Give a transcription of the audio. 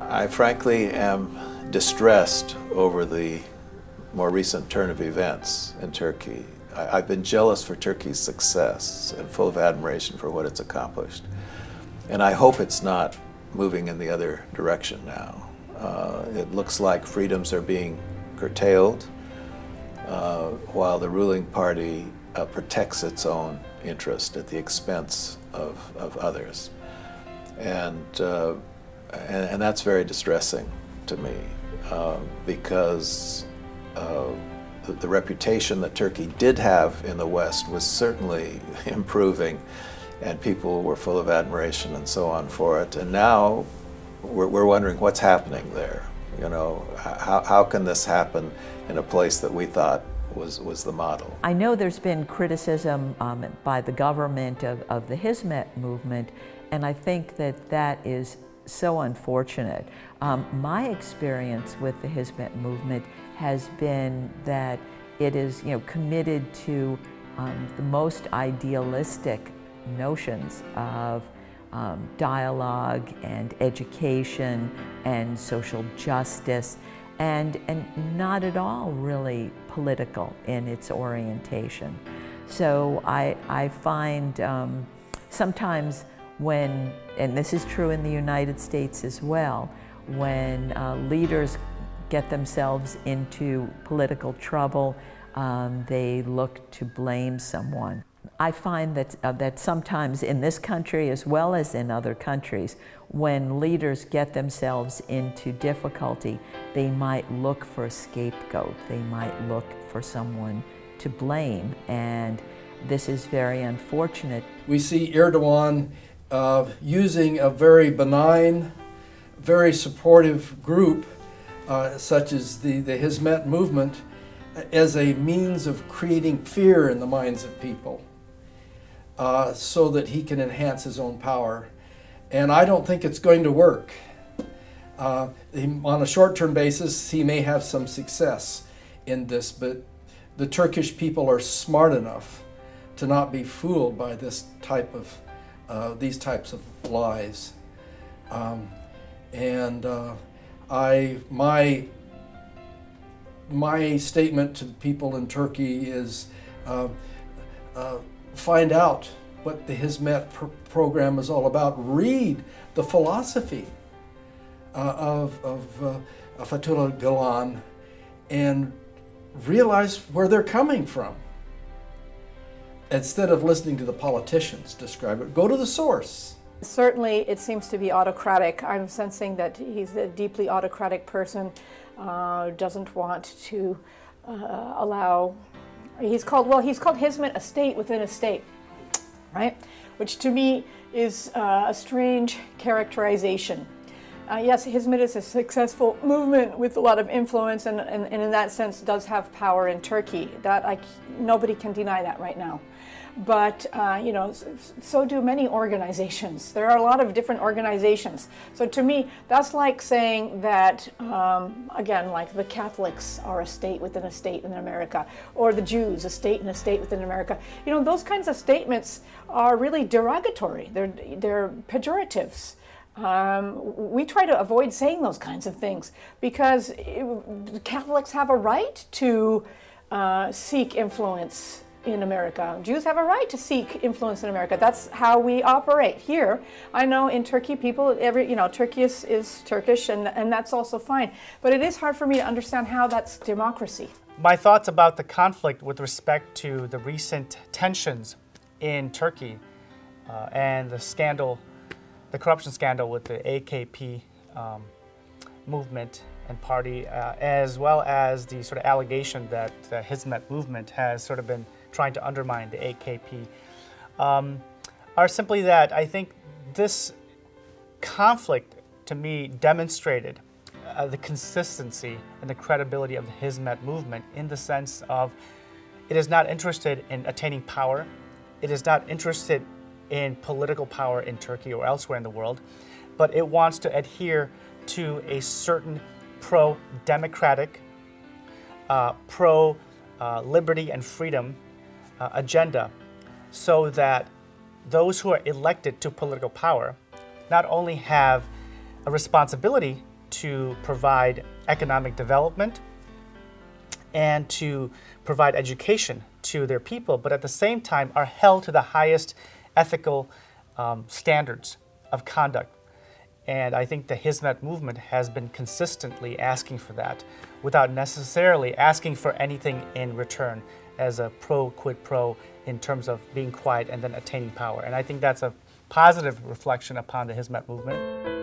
I frankly am distressed over the more recent turn of events in Turkey. I've been jealous for Turkey's success and full of admiration for what it's accomplished. And I hope it's not moving in the other direction now. It looks like freedoms are being curtailed while the ruling party protects its own interest at the expense of others. And that's very distressing to me because the reputation that Turkey did have in the West was certainly improving, and people were full of admiration and so on for it. And now we're wondering what's happening there. You know, how can this happen in a place that we thought was the model? I know there's been criticism by the government of the Hizmet movement, and I think that is so unfortunate. My experience with the Hizmet movement has been that it is, committed to the most idealistic notions of dialogue and education and social justice, and not at all really political in its orientation. So I find sometimes when, and this is true in the United States as well, when leaders get themselves into political trouble, they look to blame someone. I find that sometimes in this country as well as in other countries, when leaders get themselves into difficulty, they might look for a scapegoat. They might look for someone to blame, and this is very unfortunate. We see Erdogan using a very benign, very supportive group such as the Hizmet movement as a means of creating fear in the minds of people so that he can enhance his own power. And I don't think it's going to work. On a short-term basis, he may have some success in this, but the Turkish people are smart enough to not be fooled by this type of these types of lies. My statement to the people in Turkey is find out what the Hizmet program is all about. Read the philosophy of Fethullah Gulen and realize where they're coming from. Instead of listening to the politicians describe it, go to the source. Certainly it seems to be autocratic. I'm sensing that he's a deeply autocratic person, doesn't want to allow, he's called Hizmet a state within a state, right? Which to me is a strange characterization. Yes, Hizmet is a successful movement with a lot of influence and in that sense does have power in Turkey. Nobody can deny that right now. But, so do many organizations. There are a lot of different organizations. So to me, that's like saying that, again, like the Catholics are a state within a state in America, or the Jews, a state and a state within America. Those kinds of statements are really derogatory. They're pejoratives. We try to avoid saying those kinds of things because Catholics have a right to seek influence in America. Jews have a right to seek influence in America. That's how we operate here. I know in Turkey, people, Turkey is Turkish, and that's also fine. But it is hard for me to understand how that's democracy. My thoughts about the conflict with respect to the recent tensions in Turkey and the corruption scandal with the AKP movement and party, as well as the sort of allegation that the Hizmet movement has sort of been trying to undermine the AKP, are simply that I think this conflict, to me, demonstrated the consistency and the credibility of the Hizmet movement in the sense of it is not interested in attaining power, it is not interested in political power in Turkey or elsewhere in the world, but it wants to adhere to a certain pro-democratic, pro-liberty and freedom agenda, so that those who are elected to political power not only have a responsibility to provide economic development and to provide education to their people, but at the same time are held to the highest ethical standards of conduct. And I think the Hizmet movement has been consistently asking for that without necessarily asking for anything in return as a quid pro in terms of being quiet and then attaining power. And I think that's a positive reflection upon the Hizmet movement.